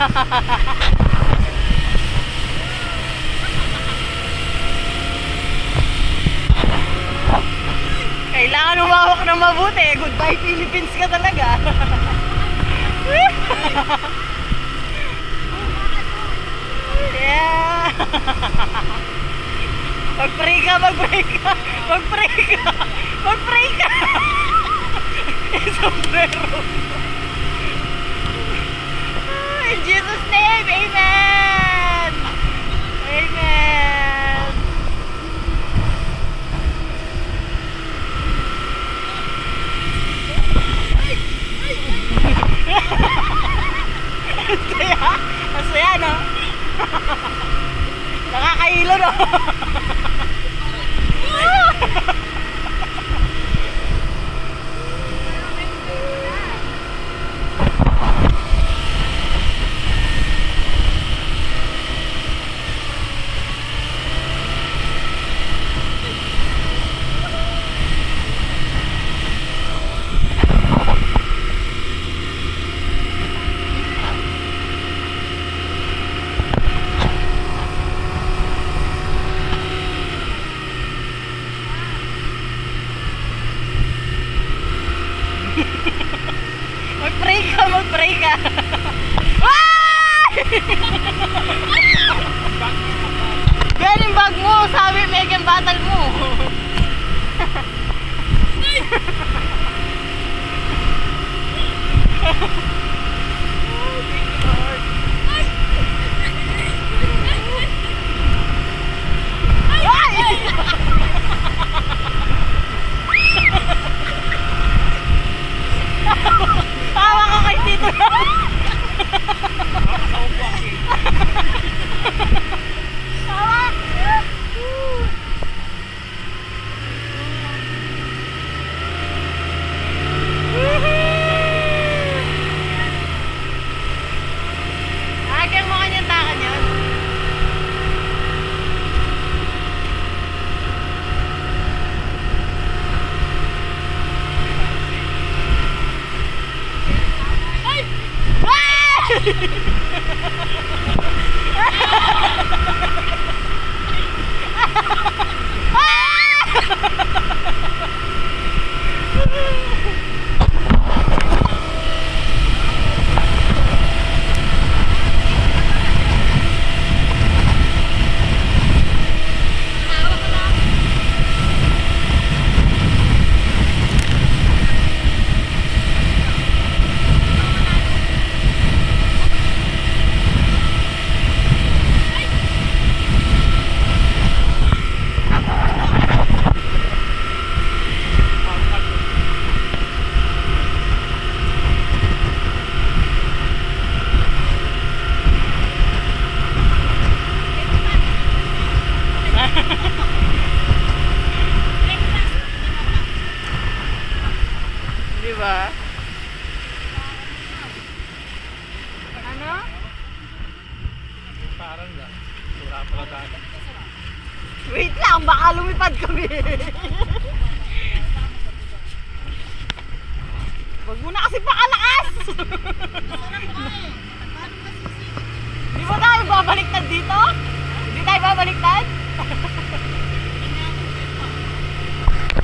Kailangan umawak ng mabuti. Goodbye Philippines ka talaga. Yeah. Mag-pray ka, mag-pray ka. Mag-pray ka. Mag-pray ka. Sombrero. In Jesus' name, amen. Amen. Masaya. Masaya, no? Nakakailo, no? Mag-pray ka, mag-pray ka. Yan yung bag mo, sabi Megan battle mo. Hawa ko kay Tito. Hawa. Agang mo kanyang takan yun. Diba? Ano? Parang na. Wala pala dada. Wait lang, baka lumipad kami.